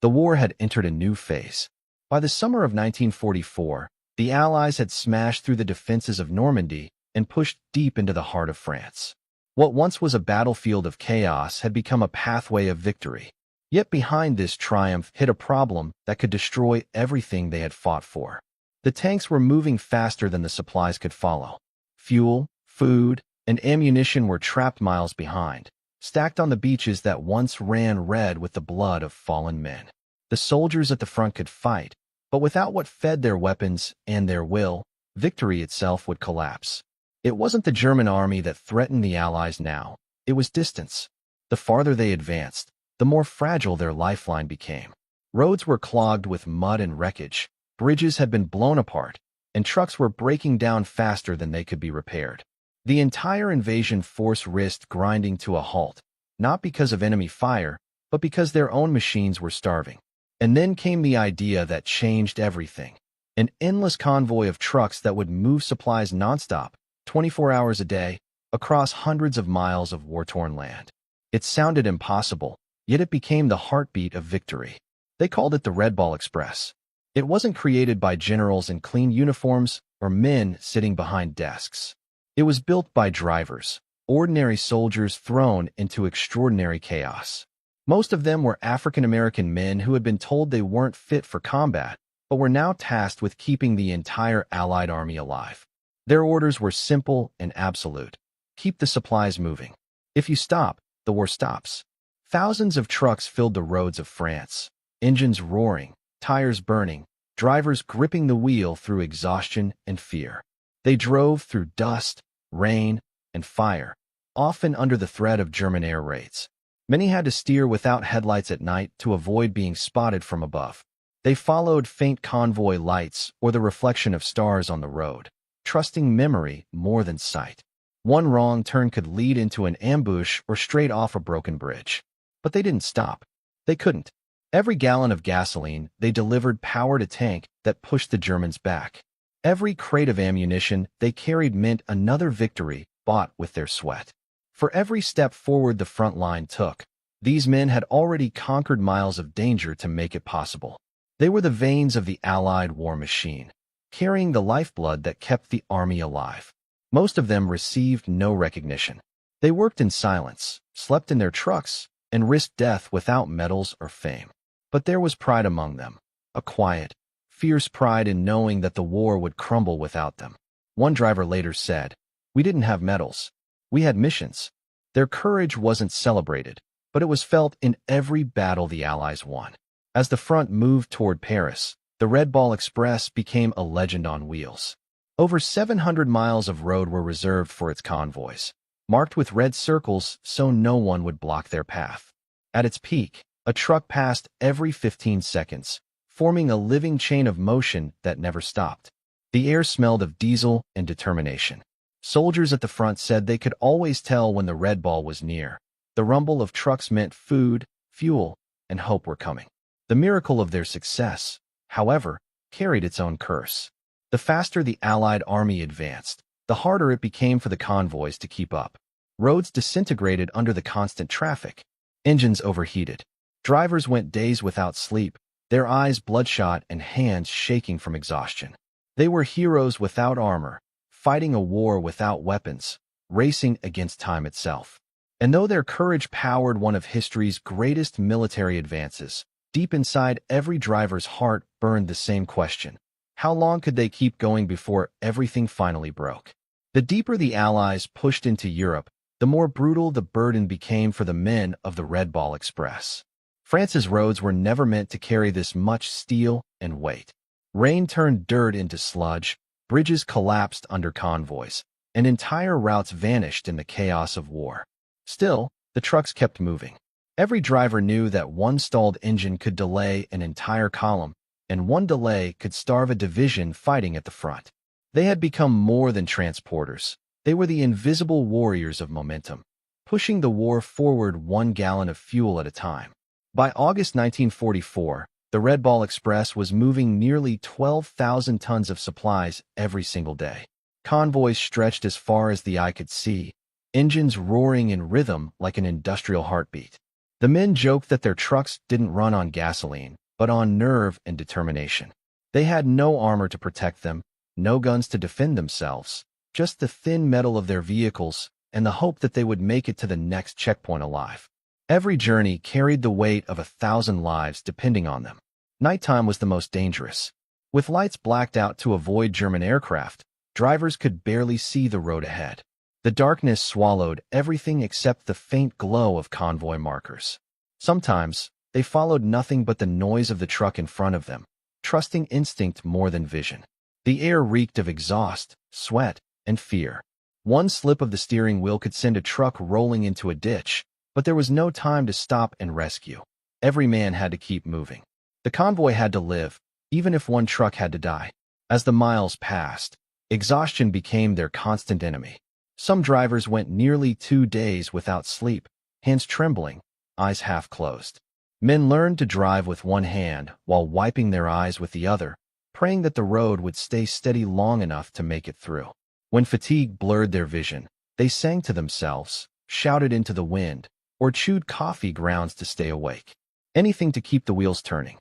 The war had entered a new phase. By the summer of 1944, the Allies had smashed through the defenses of Normandy and pushed deep into the heart of France. What once was a battlefield of chaos had become a pathway of victory. Yet behind this triumph hid a problem that could destroy everything they had fought for. The tanks were moving faster than the supplies could follow. Fuel, food, and ammunition were trapped miles behind, stacked on the beaches that once ran red with the blood of fallen men. The soldiers at the front could fight, but without what fed their weapons and their will, victory itself would collapse. It wasn't the German army that threatened the Allies now. It was distance. The farther they advanced, the more fragile their lifeline became. Roads were clogged with mud and wreckage, bridges had been blown apart, and trucks were breaking down faster than they could be repaired. The entire invasion force risked grinding to a halt, not because of enemy fire, but because their own machines were starving. And then came the idea that changed everything. An endless convoy of trucks that would move supplies nonstop, 24 hours a day, across hundreds of miles of war-torn land. It sounded impossible, yet it became the heartbeat of victory. They called it the Red Ball Express. It wasn't created by generals in clean uniforms or men sitting behind desks. It was built by drivers, ordinary soldiers thrown into extraordinary chaos. Most of them were African-American men who had been told they weren't fit for combat, but were now tasked with keeping the entire Allied army alive. Their orders were simple and absolute. Keep the supplies moving. If you stop, the war stops. Thousands of trucks filled the roads of France, engines roaring, tires burning, drivers gripping the wheel through exhaustion and fear. They drove through dust, rain, and fire, often under the threat of German air raids. Many had to steer without headlights at night to avoid being spotted from above. They followed faint convoy lights or the reflection of stars on the road, trusting memory more than sight. One wrong turn could lead into an ambush or straight off a broken bridge. But they didn't stop. They couldn't. Every gallon of gasoline they delivered powered a tank that pushed the Germans back. Every crate of ammunition they carried meant another victory bought with their sweat. For every step forward the front line took, these men had already conquered miles of danger to make it possible. They were the veins of the Allied war machine, carrying the lifeblood that kept the army alive. Most of them received no recognition. They worked in silence, slept in their trucks, and risked death without medals or fame. But there was pride among them, a quiet, fierce pride in knowing that the war would crumble without them. One driver later said, "We didn't have medals. We had missions." Their courage wasn't celebrated, but it was felt in every battle the Allies won. As the front moved toward Paris, the Red Ball Express became a legend on wheels. Over 700 miles of road were reserved for its convoys, marked with red circles so no one would block their path. At its peak, a truck passed every 15 seconds, forming a living chain of motion that never stopped. The air smelled of diesel and determination. Soldiers at the front said they could always tell when the Red Ball was near. The rumble of trucks meant food, fuel, and hope were coming. The miracle of their success, however, carried its own curse. The faster the Allied army advanced, the harder it became for the convoys to keep up. Roads disintegrated under the constant traffic. Engines overheated. Drivers went days without sleep, their eyes bloodshot and hands shaking from exhaustion. They were heroes without armor, fighting a war without weapons, racing against time itself. And though their courage powered one of history's greatest military advances, deep inside every driver's heart burned the same question. How long could they keep going before everything finally broke? The deeper the Allies pushed into Europe, the more brutal the burden became for the men of the Red Ball Express. France's roads were never meant to carry this much steel and weight. Rain turned dirt into sludge, bridges collapsed under convoys, and entire routes vanished in the chaos of war. Still, the trucks kept moving. Every driver knew that one stalled engine could delay an entire column, and one delay could starve a division fighting at the front. They had become more than transporters. They were the invisible warriors of momentum, pushing the war forward 1 gallon of fuel at a time. By August 1944, the Red Ball Express was moving nearly 12,000 tons of supplies every single day. Convoys stretched as far as the eye could see, engines roaring in rhythm like an industrial heartbeat. The men joked that their trucks didn't run on gasoline, but on nerve and determination. They had no armor to protect them, no guns to defend themselves, just the thin metal of their vehicles and the hope that they would make it to the next checkpoint alive. Every journey carried the weight of 1,000 lives depending on them. Nighttime was the most dangerous. With lights blacked out to avoid German aircraft, drivers could barely see the road ahead. The darkness swallowed everything except the faint glow of convoy markers. Sometimes, they followed nothing but the noise of the truck in front of them, trusting instinct more than vision. The air reeked of exhaust, sweat, and fear. One slip of the steering wheel could send a truck rolling into a ditch, but there was no time to stop and rescue. Every man had to keep moving. The convoy had to live, even if one truck had to die. As the miles passed, exhaustion became their constant enemy. Some drivers went nearly 2 days without sleep, hands trembling, eyes half closed. Men learned to drive with one hand while wiping their eyes with the other, praying that the road would stay steady long enough to make it through. When fatigue blurred their vision, they sang to themselves, shouted into the wind, or chewed coffee grounds to stay awake. Anything to keep the wheels turning.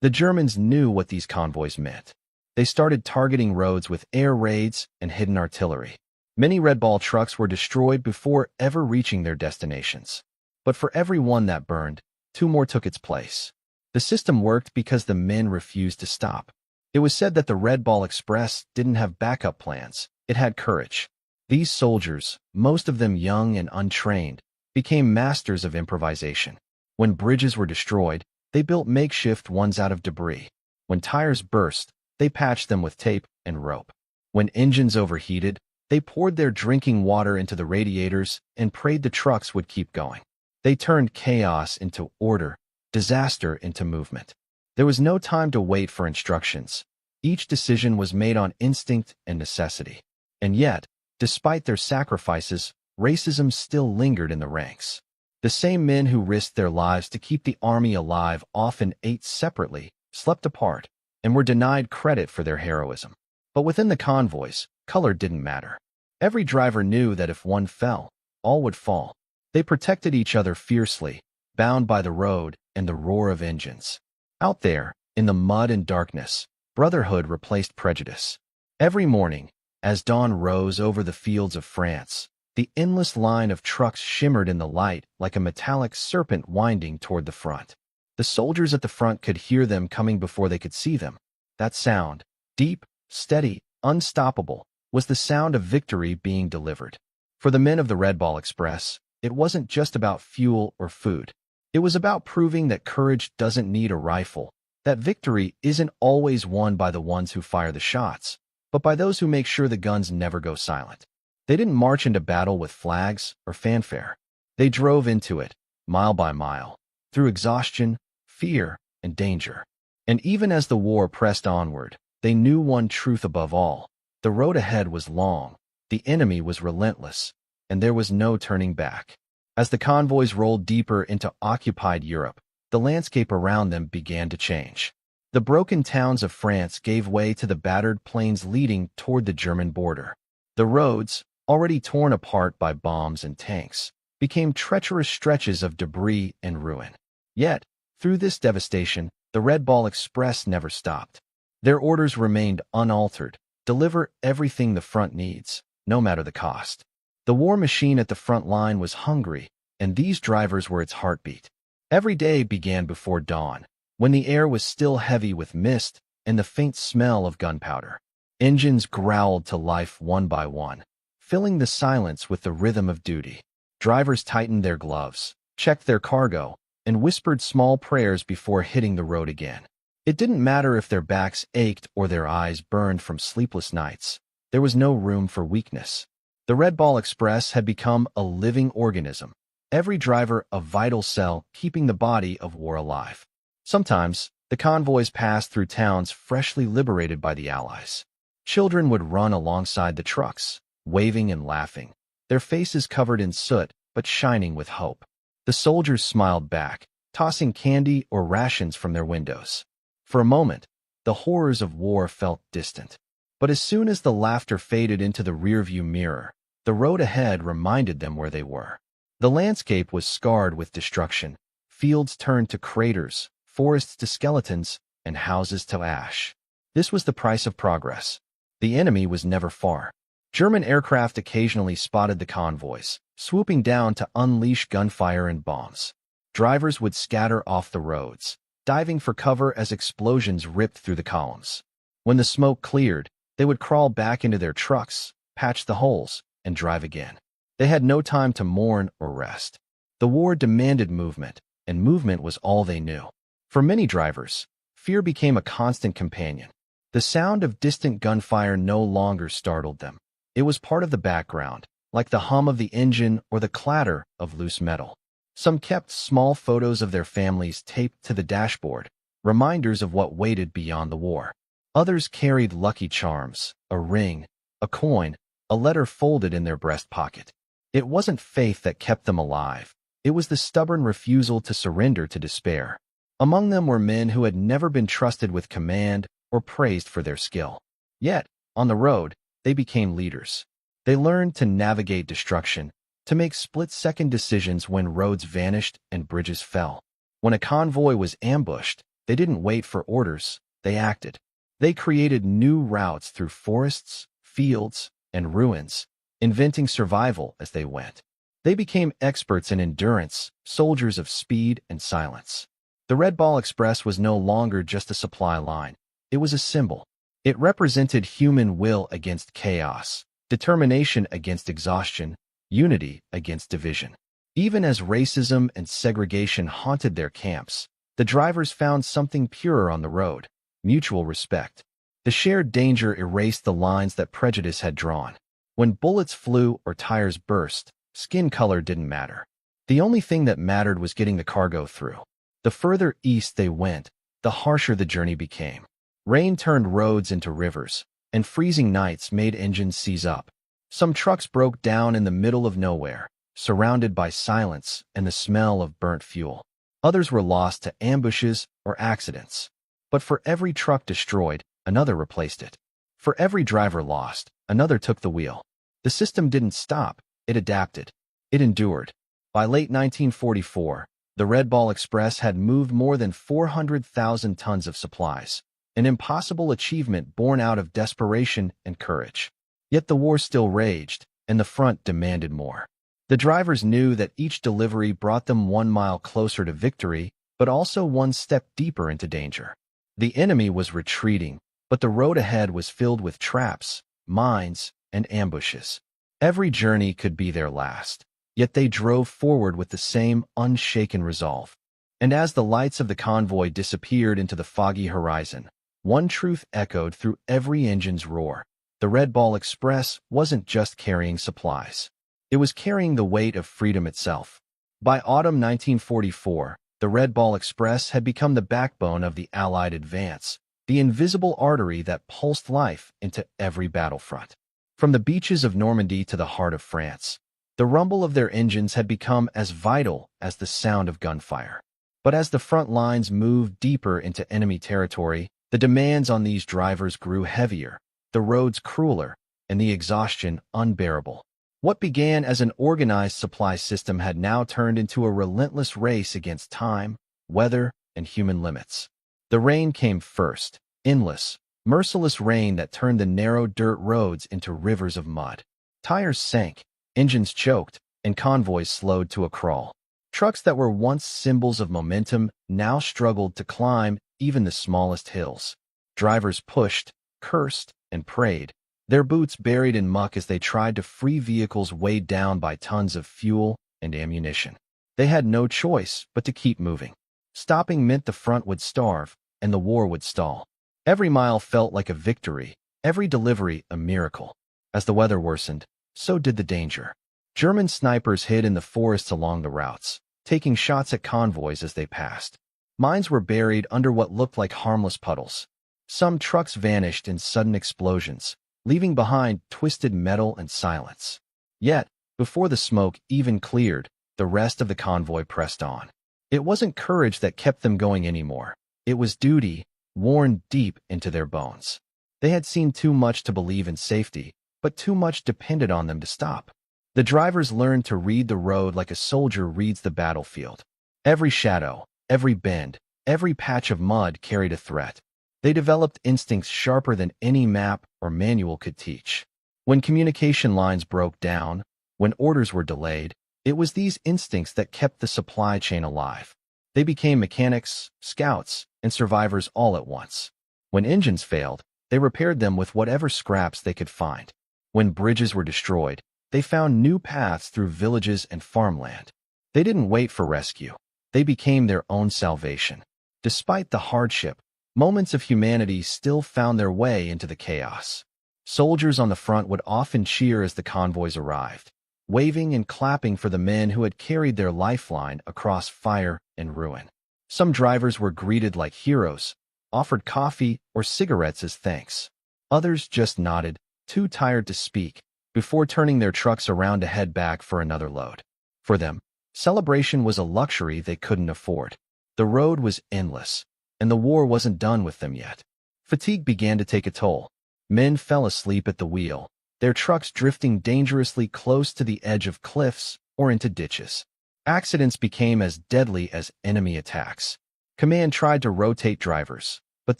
The Germans knew what these convoys meant. They started targeting roads with air raids and hidden artillery. Many Red Ball trucks were destroyed before ever reaching their destinations. But for every one that burned, 2 more took its place. The system worked because the men refused to stop. It was said that the Red Ball Express didn't have backup plans. It had courage. These soldiers, most of them young and untrained, became masters of improvisation. When bridges were destroyed, they built makeshift ones out of debris. When tires burst, they patched them with tape and rope. When engines overheated, they poured their drinking water into the radiators and prayed the trucks would keep going. They turned chaos into order, disaster into movement. There was no time to wait for instructions. Each decision was made on instinct and necessity. And yet, despite their sacrifices, racism still lingered in the ranks. The same men who risked their lives to keep the army alive often ate separately, slept apart, and were denied credit for their heroism. But within the convoys, color didn't matter. Every driver knew that if one fell, all would fall. They protected each other fiercely, bound by the road and the roar of engines. Out there, in the mud and darkness, brotherhood replaced prejudice. Every morning, as dawn rose over the fields of France, the endless line of trucks shimmered in the light like a metallic serpent winding toward the front. The soldiers at the front could hear them coming before they could see them. That sound, deep, steady, unstoppable, was the sound of victory being delivered. For the men of the Red Ball Express, it wasn't just about fuel or food. It was about proving that courage doesn't need a rifle, that victory isn't always won by the ones who fire the shots, but by those who make sure the guns never go silent. They didn't march into battle with flags or fanfare. They drove into it, mile by mile, through exhaustion, fear, and danger. And even as the war pressed onward, they knew one truth above all. The road ahead was long, the enemy was relentless, and there was no turning back. As the convoys rolled deeper into occupied Europe, the landscape around them began to change. The broken towns of France gave way to the battered plains leading toward the German border. The roads, already torn apart by bombs and tanks, became treacherous stretches of debris and ruin. Yet, through this devastation, the Red Ball Express never stopped. Their orders remained unaltered: deliver everything the front needs, no matter the cost. The war machine at the front line was hungry, and these drivers were its heartbeat. Every day began before dawn, when the air was still heavy with mist and the faint smell of gunpowder. Engines growled to life one by one, filling the silence with the rhythm of duty. Drivers tightened their gloves, checked their cargo, and whispered small prayers before hitting the road again. It didn't matter if their backs ached or their eyes burned from sleepless nights. There was no room for weakness. The Red Ball Express had become a living organism, every driver a vital cell keeping the body of war alive. Sometimes, the convoys passed through towns freshly liberated by the Allies. Children would run alongside the trucks, waving and laughing, their faces covered in soot but shining with hope. The soldiers smiled back, tossing candy or rations from their windows. For a moment, the horrors of war felt distant. But as soon as the laughter faded into the rearview mirror, the road ahead reminded them where they were. The landscape was scarred with destruction, Fields turned to craters, forests to skeletons, and houses to ash. This was the price of progress. The enemy was never far. German aircraft occasionally spotted the convoys, swooping down to unleash gunfire and bombs. Drivers would scatter off the roads, diving for cover as explosions ripped through the columns. When the smoke cleared, they would crawl back into their trucks, patch the holes, and drive again. They had no time to mourn or rest. The war demanded movement, and movement was all they knew. For many drivers, fear became a constant companion. The sound of distant gunfire no longer startled them. It was part of the background, like the hum of the engine or the clatter of loose metal. Some kept small photos of their families taped to the dashboard, reminders of what waited beyond the war. Others carried lucky charms, a ring, a coin, a letter folded in their breast pocket. It wasn't faith that kept them alive. It was the stubborn refusal to surrender to despair. Among them were men who had never been trusted with command or praised for their skill. Yet, on the road, they became leaders. They learned to navigate destruction, to make split-second decisions when roads vanished and bridges fell. When a convoy was ambushed, they didn't wait for orders, they acted. They created new routes through forests, fields, and ruins, inventing survival as they went. They became experts in endurance, soldiers of speed and silence. The Red Ball Express was no longer just a supply line. It was a symbol. It represented human will against chaos, determination against exhaustion, unity against division. Even as racism and segregation haunted their camps, the drivers found something purer on the road: mutual respect. The shared danger erased the lines that prejudice had drawn. When bullets flew or tires burst, skin color didn't matter. The only thing that mattered was getting the cargo through. The further east they went, the harsher the journey became. Rain turned roads into rivers, and freezing nights made engines seize up. Some trucks broke down in the middle of nowhere, surrounded by silence and the smell of burnt fuel. Others were lost to ambushes or accidents. But for every truck destroyed, another replaced it. For every driver lost, another took the wheel. The system didn't stop, it adapted. It endured. By late 1944, the Red Ball Express had moved more than 400,000 tons of supplies, an impossible achievement born out of desperation and courage. Yet the war still raged, and the front demanded more. The drivers knew that each delivery brought them 1 mile closer to victory, but also one step deeper into danger. The enemy was retreating, but the road ahead was filled with traps, mines, and ambushes. Every journey could be their last, yet they drove forward with the same unshaken resolve. And as the lights of the convoy disappeared into the foggy horizon, one truth echoed through every engine's roar: the Red Ball Express wasn't just carrying supplies. It was carrying the weight of freedom itself. By autumn 1944, the Red Ball Express had become the backbone of the Allied advance, the invisible artery that pulsed life into every battlefront. From the beaches of Normandy to the heart of France, the rumble of their engines had become as vital as the sound of gunfire. But as the front lines moved deeper into enemy territory, the demands on these drivers grew heavier, the roads crueler, and the exhaustion unbearable. What began as an organized supply system had now turned into a relentless race against time, weather, and human limits. The rain came first, endless, merciless rain that turned the narrow dirt roads into rivers of mud. Tires sank, engines choked, and convoys slowed to a crawl. Trucks that were once symbols of momentum now struggled to climb even the smallest hills. Drivers pushed, cursed, and prayed, their boots buried in muck as they tried to free vehicles weighed down by tons of fuel and ammunition. They had no choice but to keep moving. Stopping meant the front would starve, and the war would stall. Every mile felt like a victory, every delivery a miracle. As the weather worsened, so did the danger. German snipers hid in the forests along the routes, taking shots at convoys as they passed. Mines were buried under what looked like harmless puddles. Some trucks vanished in sudden explosions, leaving behind twisted metal and silence. Yet, before the smoke even cleared, the rest of the convoy pressed on. It wasn't courage that kept them going anymore. It was duty, worn deep into their bones. They had seen too much to believe in safety, but too much depended on them to stop. The drivers learned to read the road like a soldier reads the battlefield. Every shadow, every bend, every patch of mud carried a threat. They developed instincts sharper than any map or manual could teach. When communication lines broke down, when orders were delayed, it was these instincts that kept the supply chain alive. They became mechanics, scouts, and survivors all at once. When engines failed, they repaired them with whatever scraps they could find. When bridges were destroyed, they found new paths through villages and farmland. They didn't wait for rescue. They became their own salvation. Despite the hardship, moments of humanity still found their way into the chaos. Soldiers on the front would often cheer as the convoys arrived, waving and clapping for the men who had carried their lifeline across fire and ruin. Some drivers were greeted like heroes, offered coffee or cigarettes as thanks. Others just nodded, too tired to speak, before turning their trucks around to head back for another load. For them, celebration was a luxury they couldn't afford. The road was endless, and the war wasn't done with them yet. Fatigue began to take a toll. Men fell asleep at the wheel, their trucks drifting dangerously close to the edge of cliffs or into ditches. Accidents became as deadly as enemy attacks. Command tried to rotate drivers, but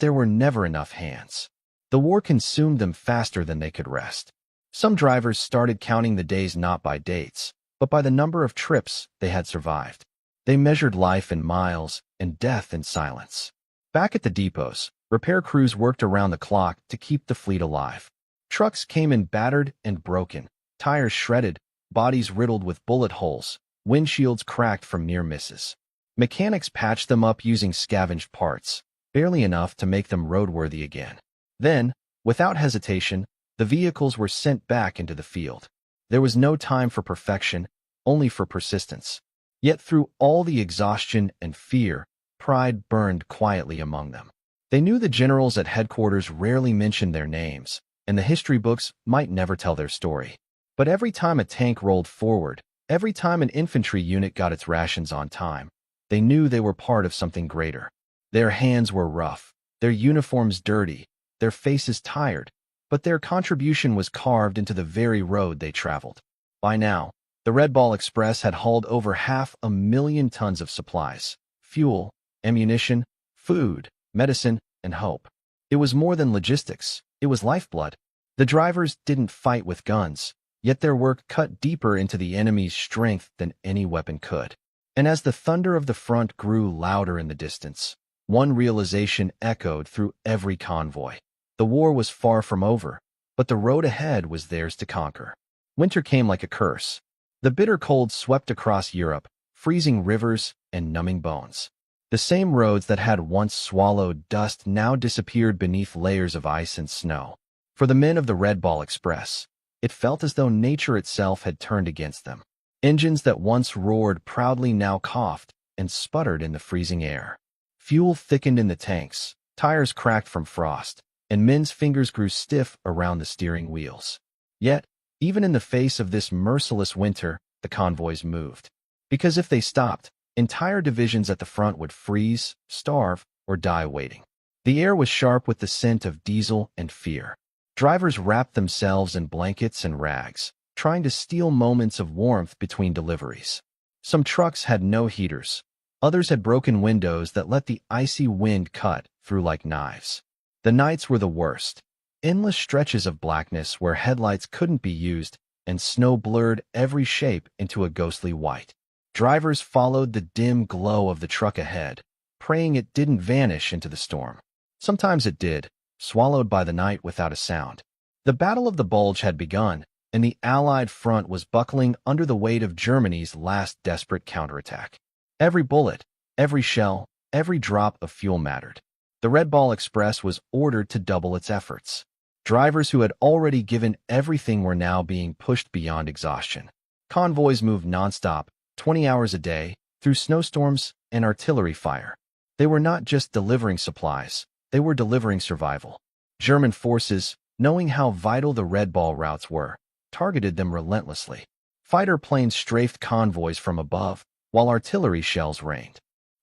there were never enough hands. The war consumed them faster than they could rest. Some drivers started counting the days not by dates, but by the number of trips they had survived. They measured life in miles and death in silence. Back at the depots, repair crews worked around the clock to keep the fleet alive. Trucks came in battered and broken, tires shredded, bodies riddled with bullet holes, windshields cracked from near misses. Mechanics patched them up using scavenged parts, barely enough to make them roadworthy again. Then, without hesitation, the vehicles were sent back into the field. There was no time for perfection, only for persistence. Yet through all the exhaustion and fear, pride burned quietly among them. They knew the generals at headquarters rarely mentioned their names, and the history books might never tell their story. But every time a tank rolled forward, every time an infantry unit got its rations on time, they knew they were part of something greater. Their hands were rough, their uniforms dirty, their faces tired, but their contribution was carved into the very road they traveled. By now, the Red Ball Express had hauled over 500,000 tons of supplies, fuel, ammunition, food, medicine, and hope. It was more than logistics, it was lifeblood. The drivers didn't fight with guns, yet their work cut deeper into the enemy's strength than any weapon could. And as the thunder of the front grew louder in the distance, one realization echoed through every convoy. The war was far from over, but the road ahead was theirs to conquer. Winter came like a curse. The bitter cold swept across Europe, freezing rivers and numbing bones. The same roads that had once swallowed dust now disappeared beneath layers of ice and snow. For the men of the Red Ball Express, it felt as though nature itself had turned against them. Engines that once roared proudly now coughed and sputtered in the freezing air. Fuel thickened in the tanks, tires cracked from frost, and men's fingers grew stiff around the steering wheels. Yet, even in the face of this merciless winter, the convoys moved. Because if they stopped, entire divisions at the front would freeze, starve, or die waiting. The air was sharp with the scent of diesel and fear. Drivers wrapped themselves in blankets and rags, trying to steal moments of warmth between deliveries. Some trucks had no heaters. Others had broken windows that let the icy wind cut through like knives. The nights were the worst. Endless stretches of blackness where headlights couldn't be used, and snow blurred every shape into a ghostly white. Drivers followed the dim glow of the truck ahead, praying it didn't vanish into the storm. Sometimes it did, swallowed by the night without a sound. The Battle of the Bulge had begun, and the Allied front was buckling under the weight of Germany's last desperate counterattack. Every bullet, every shell, every drop of fuel mattered. The Red Ball Express was ordered to double its efforts. Drivers who had already given everything were now being pushed beyond exhaustion. Convoys moved nonstop, 20 hours a day, through snowstorms and artillery fire. They were not just delivering supplies, they were delivering survival. German forces, knowing how vital the Red Ball routes were, targeted them relentlessly. Fighter planes strafed convoys from above, while artillery shells rained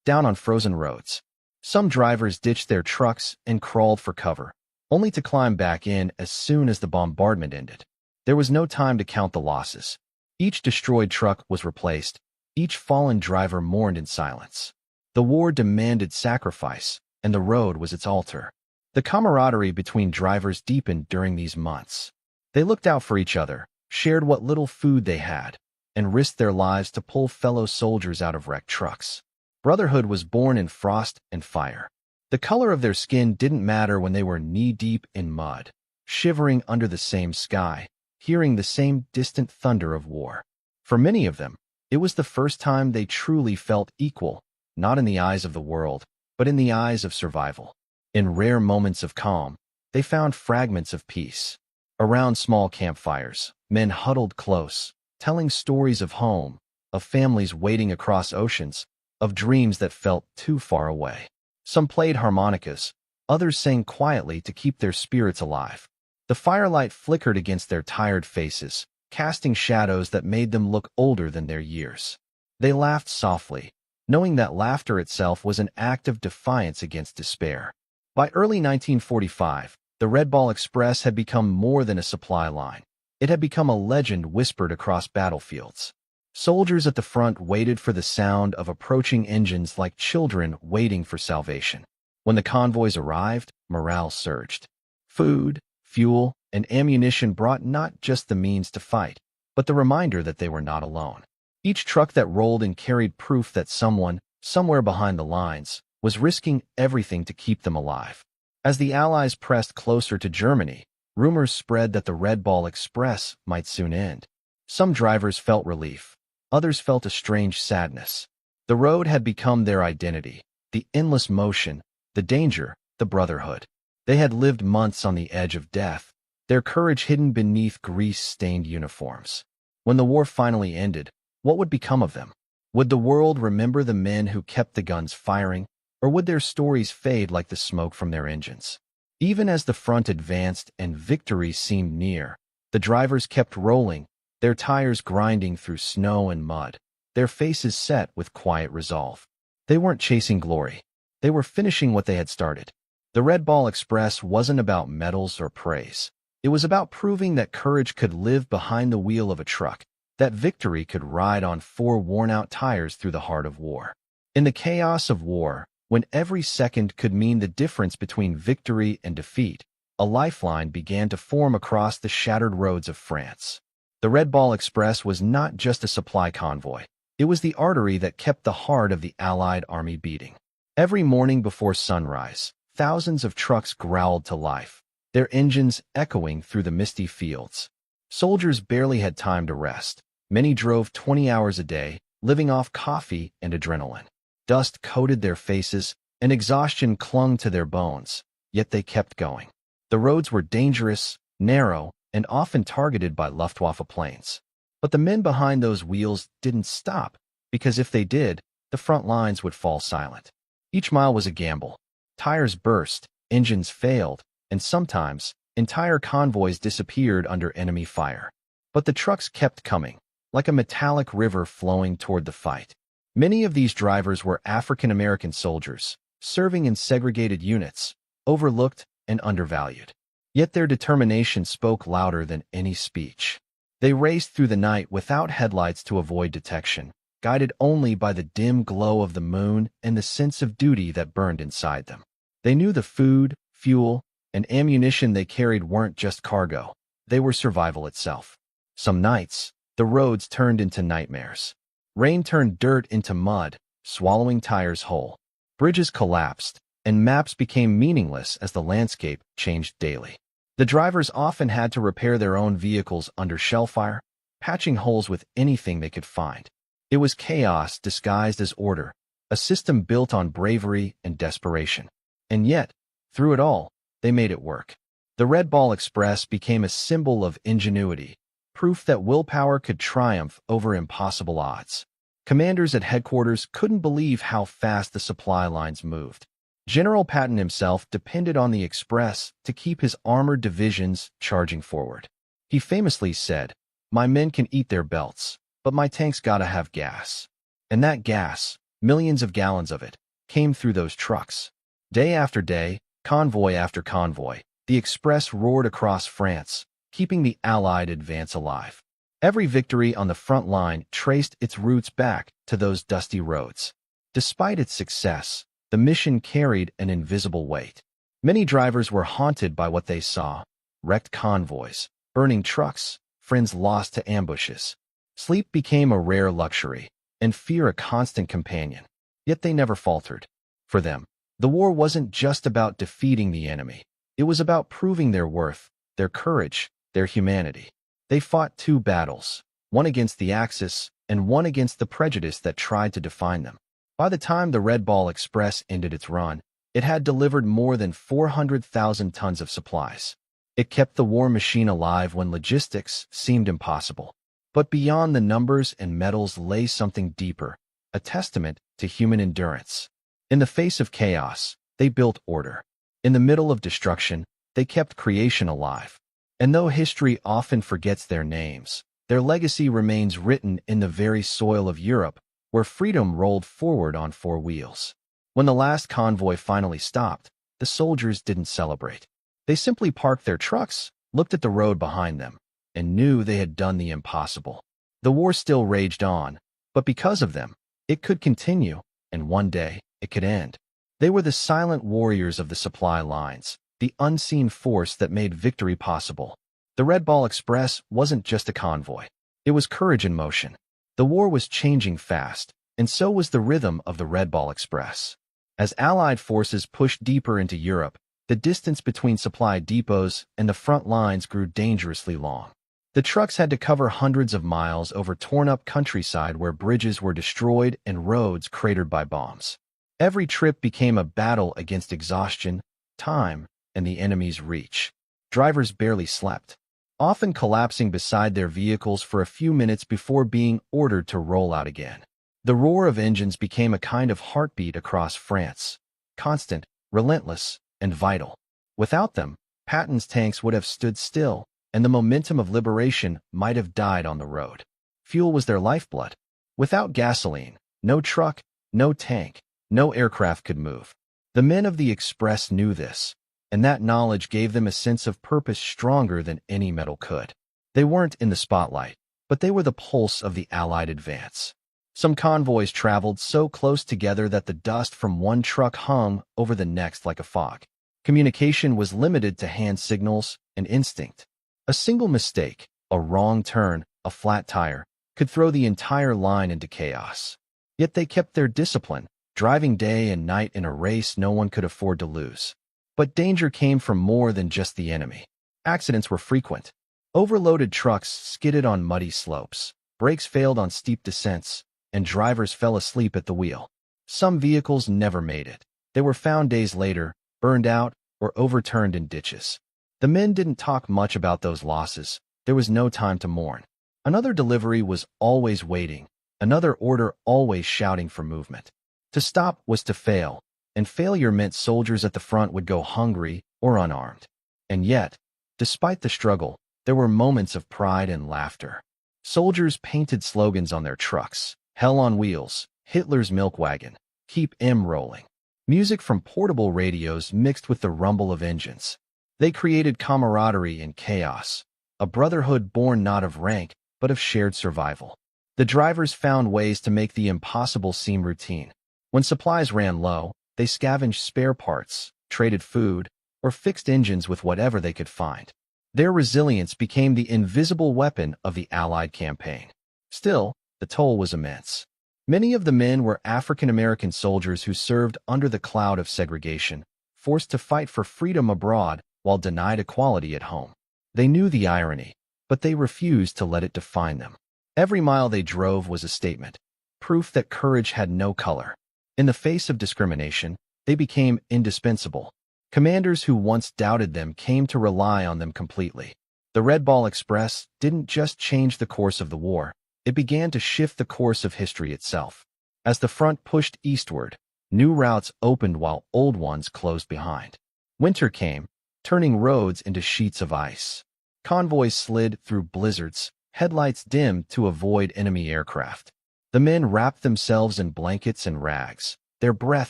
down on frozen roads. Some drivers ditched their trucks and crawled for cover, only to climb back in as soon as the bombardment ended. There was no time to count the losses. Each destroyed truck was replaced, Each fallen driver mourned in silence. The war demanded sacrifice, and the road was its altar. The camaraderie between drivers deepened during these months. They looked out for each other, shared what little food they had, and risked their lives to pull fellow soldiers out of wrecked trucks. Brotherhood was born in frost and fire. The color of their skin didn't matter when they were knee-deep in mud, shivering under the same sky, hearing the same distant thunder of war. For many of them, it was the first time they truly felt equal, not in the eyes of the world, but in the eyes of survival. In rare moments of calm, they found fragments of peace. Around small campfires, men huddled close, telling stories of home, of families waiting across oceans, of dreams that felt too far away. Some played harmonicas, others sang quietly to keep their spirits alive. The firelight flickered against their tired faces, casting shadows that made them look older than their years. They laughed softly, knowing that laughter itself was an act of defiance against despair. By early 1945, the Red Ball Express had become more than a supply line. It had become a legend whispered across battlefields. Soldiers at the front waited for the sound of approaching engines like children waiting for salvation. When the convoys arrived, morale surged. Food, fuel, and ammunition brought not just the means to fight, but the reminder that they were not alone. Each truck that rolled in carried proof that someone, somewhere behind the lines, was risking everything to keep them alive. As the Allies pressed closer to Germany, rumors spread that the Red Ball Express might soon end. Some drivers felt relief. Others felt a strange sadness. The road had become their identity, the endless motion, the danger, the brotherhood. They had lived months on the edge of death, their courage hidden beneath grease-stained uniforms. When the war finally ended, what would become of them? Would the world remember the men who kept the guns firing, or would their stories fade like the smoke from their engines? Even as the front advanced and victory seemed near, the drivers kept rolling, their tires grinding through snow and mud, their faces set with quiet resolve. They weren't chasing glory. They were finishing what they had started. The Red Ball Express wasn't about medals or praise. It was about proving that courage could live behind the wheel of a truck, that victory could ride on four worn-out tires through the heart of war. In the chaos of war, when every second could mean the difference between victory and defeat, a lifeline began to form across the shattered roads of France. The Red Ball Express was not just a supply convoy. It was the artery that kept the heart of the Allied army beating. Every morning before sunrise, thousands of trucks growled to life, their engines echoing through the misty fields. Soldiers barely had time to rest. Many drove 20 hours a day, living off coffee and adrenaline. Dust coated their faces, and exhaustion clung to their bones, yet they kept going. The roads were dangerous, narrow, and often targeted by Luftwaffe planes. But the men behind those wheels didn't stop, because if they did, the front lines would fall silent. Each mile was a gamble. Tires burst, engines failed, and sometimes, entire convoys disappeared under enemy fire. But the trucks kept coming, like a metallic river flowing toward the fight. Many of these drivers were African-American soldiers, serving in segregated units, overlooked and undervalued. Yet their determination spoke louder than any speech. They raced through the night without headlights to avoid detection, guided only by the dim glow of the moon and the sense of duty that burned inside them. They knew the food, fuel, and ammunition they carried weren't just cargo. They were survival itself. Some nights, the roads turned into nightmares. Rain turned dirt into mud, swallowing tires whole. Bridges collapsed, and maps became meaningless as the landscape changed daily. The drivers often had to repair their own vehicles under shellfire, patching holes with anything they could find. It was chaos disguised as order, a system built on bravery and desperation. And yet, through it all, they made it work. The Red Ball Express became a symbol of ingenuity, proof that willpower could triumph over impossible odds. Commanders at headquarters couldn't believe how fast the supply lines moved. General Patton himself depended on the Express to keep his armored divisions charging forward. He famously said, "My men can eat their belts, but my tanks gotta have gas." And that gas, millions of gallons of it, came through those trucks. Day after day, convoy after convoy, the Express roared across France, keeping the Allied advance alive. Every victory on the front line traced its roots back to those dusty roads. Despite its success, the mission carried an invisible weight. Many drivers were haunted by what they saw: wrecked convoys, burning trucks, friends lost to ambushes. Sleep became a rare luxury, and fear a constant companion. Yet they never faltered. For them, the war wasn't just about defeating the enemy. It was about proving their worth, their courage, their humanity. They fought two battles, one against the Axis and one against the prejudice that tried to define them. By the time the Red Ball Express ended its run, it had delivered more than 400,000 tons of supplies. It kept the war machine alive when logistics seemed impossible. But beyond the numbers and medals lay something deeper, a testament to human endurance. In the face of chaos, they built order. In the middle of destruction, they kept creation alive. And though history often forgets their names, their legacy remains written in the very soil of Europe, where freedom rolled forward on four wheels. When the last convoy finally stopped, the soldiers didn't celebrate. They simply parked their trucks, looked at the road behind them, and knew they had done the impossible. The war still raged on, but because of them, it could continue, and one day, it could end. They were the silent warriors of the supply lines, the unseen force that made victory possible. The Red Ball Express wasn't just a convoy. It was courage in motion. The war was changing fast, and so was the rhythm of the Red Ball Express. As Allied forces pushed deeper into Europe, the distance between supply depots and the front lines grew dangerously long. The trucks had to cover hundreds of miles over torn-up countryside where bridges were destroyed and roads cratered by bombs. Every trip became a battle against exhaustion, time, and the enemy's reach. Drivers barely slept, often collapsing beside their vehicles for a few minutes before being ordered to roll out again. The roar of engines became a kind of heartbeat across France, constant, relentless, and vital. Without them, Patton's tanks would have stood still, and the momentum of liberation might have died on the road. Fuel was their lifeblood. Without gasoline, no truck, no tank, no aircraft could move. The men of the Express knew this, and that knowledge gave them a sense of purpose stronger than any medal could. They weren't in the spotlight, but they were the pulse of the Allied advance. Some convoys traveled so close together that the dust from one truck hung over the next like a fog. Communication was limited to hand signals and instinct. A single mistake, a wrong turn, a flat tire, could throw the entire line into chaos. Yet they kept their discipline, driving day and night in a race no one could afford to lose. But danger came from more than just the enemy. Accidents were frequent. Overloaded trucks skidded on muddy slopes, brakes failed on steep descents, and drivers fell asleep at the wheel. Some vehicles never made it. They were found days later, burned out, or overturned in ditches. The men didn't talk much about those losses. There was no time to mourn. Another delivery was always waiting, another order always shouting for movement. To stop was to fail, and failure meant soldiers at the front would go hungry or unarmed. And yet, despite the struggle, there were moments of pride and laughter. Soldiers painted slogans on their trucks: "Hell on wheels," "Hitler's milk wagon," "Keep M rolling." Music from portable radios mixed with the rumble of engines. They created camaraderie in chaos, a brotherhood born not of rank, but of shared survival. The drivers found ways to make the impossible seem routine. When supplies ran low, they scavenged spare parts, traded food, or fixed engines with whatever they could find. Their resilience became the invisible weapon of the Allied campaign. Still, the toll was immense. Many of the men were African-American soldiers who served under the cloud of segregation, forced to fight for freedom abroad while denied equality at home. They knew the irony, but they refused to let it define them. Every mile they drove was a statement, proof that courage had no color. In the face of discrimination, they became indispensable. Commanders who once doubted them came to rely on them completely. The Red Ball Express didn't just change the course of the war, it began to shift the course of history itself. As the front pushed eastward, new routes opened while old ones closed behind. Winter came, turning roads into sheets of ice. Convoys slid through blizzards, headlights dimmed to avoid enemy aircraft. The men wrapped themselves in blankets and rags, their breath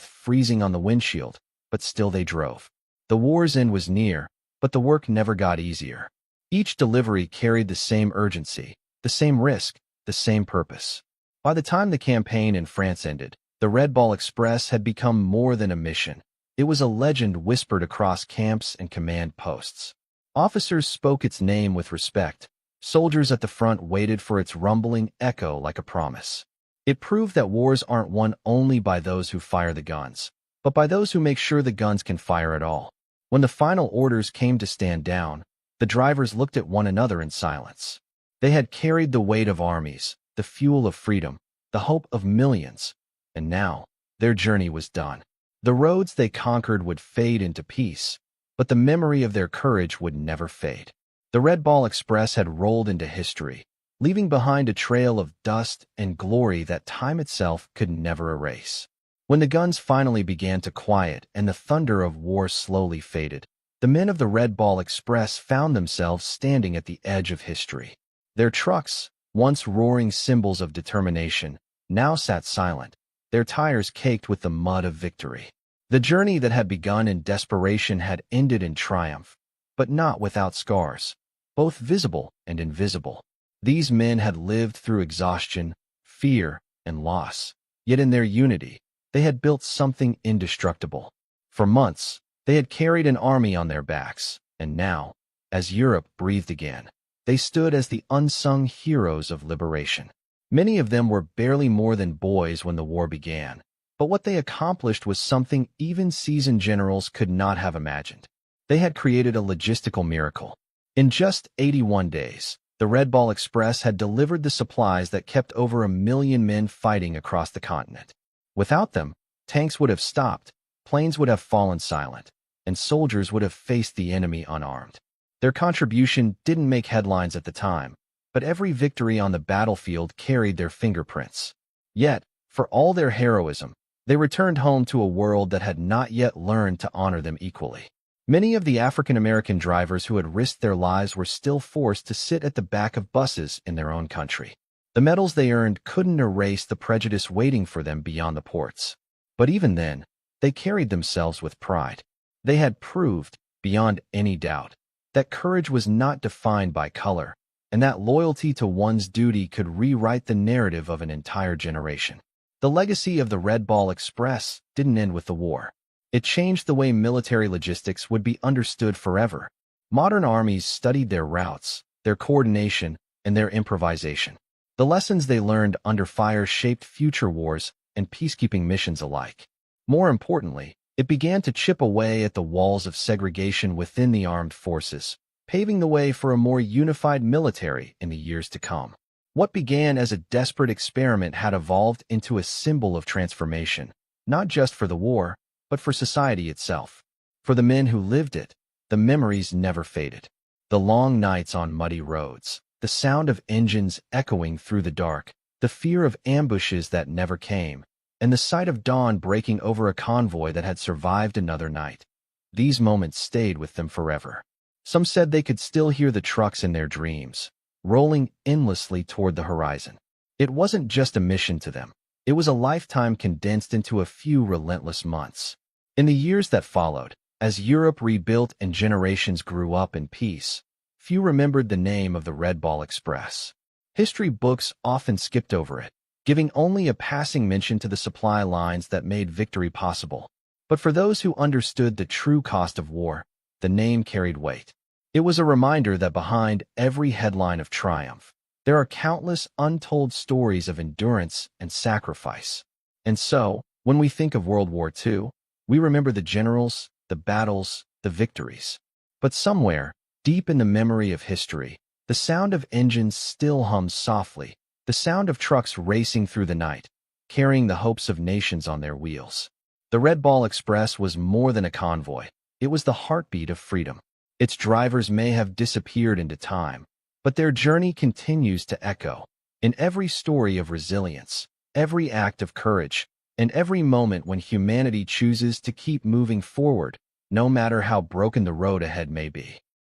freezing on the windshield, but still they drove. The war's end was near, but the work never got easier. Each delivery carried the same urgency: the same risk, the same purpose. By the time the campaign in France ended, the Red Ball Express had become more than a mission. It was a legend whispered across camps and command posts. Officers spoke its name with respect. Soldiers at the front waited for its rumbling echo like a promise. It proved that wars aren't won only by those who fire the guns, but by those who make sure the guns can fire at all. When the final orders came to stand down, the drivers looked at one another in silence. They had carried the weight of armies, the fuel of freedom, the hope of millions, and now their journey was done. The roads they conquered would fade into peace, but the memory of their courage would never fade. The Red Ball Express had rolled into history, leaving behind a trail of dust and glory that time itself could never erase. When the guns finally began to quiet and the thunder of war slowly faded, the men of the Red Ball Express found themselves standing at the edge of history. Their trucks, once roaring symbols of determination, now sat silent, their tires caked with the mud of victory. The journey that had begun in desperation had ended in triumph, but not without scars, both visible and invisible. These men had lived through exhaustion, fear, and loss, yet in their unity, they had built something indestructible. For months, they had carried an army on their backs, and now, as Europe breathed again, they stood as the unsung heroes of liberation. Many of them were barely more than boys when the war began, but what they accomplished was something even seasoned generals could not have imagined. They had created a logistical miracle. In just 81 days, the Red Ball Express had delivered the supplies that kept over 1 million men fighting across the continent. Without them, tanks would have stopped, planes would have fallen silent, and soldiers would have faced the enemy unarmed. Their contribution didn't make headlines at the time, but every victory on the battlefield carried their fingerprints. Yet, for all their heroism, they returned home to a world that had not yet learned to honor them equally. Many of the African-American drivers who had risked their lives were still forced to sit at the back of buses in their own country. The medals they earned couldn't erase the prejudice waiting for them beyond the ports. But even then, they carried themselves with pride. They had proved, beyond any doubt, that courage was not defined by color, and that loyalty to one's duty could rewrite the narrative of an entire generation. The legacy of the Red Ball Express didn't end with the war. It changed the way military logistics would be understood forever. Modern armies studied their routes, their coordination, and their improvisation. The lessons they learned under fire shaped future wars and peacekeeping missions alike. More importantly, it began to chip away at the walls of segregation within the armed forces, paving the way for a more unified military in the years to come. What began as a desperate experiment had evolved into a symbol of transformation, not just for the war, but for society itself. For the men who lived it, the memories never faded. The long nights on muddy roads, the sound of engines echoing through the dark, the fear of ambushes that never came, and the sight of dawn breaking over a convoy that had survived another night. These moments stayed with them forever. Some said they could still hear the trucks in their dreams, rolling endlessly toward the horizon. It wasn't just a mission to them. It was a lifetime condensed into a few relentless months. In the years that followed, as Europe rebuilt and generations grew up in peace, few remembered the name of the Red Ball Express. History books often skipped over it, giving only a passing mention to the supply lines that made victory possible. But for those who understood the true cost of war, the name carried weight. It was a reminder that behind every headline of triumph, there are countless untold stories of endurance and sacrifice. And so, when we think of World War II, we remember the generals, the battles, the victories. But somewhere, deep in the memory of history, the sound of engines still hums softly, the sound of trucks racing through the night, carrying the hopes of nations on their wheels. The Red Ball Express was more than a convoy. It was the heartbeat of freedom. Its drivers may have disappeared into time, but their journey continues to echo. In every story of resilience, every act of courage, and every moment when humanity chooses to keep moving forward, no matter how broken the road ahead may be.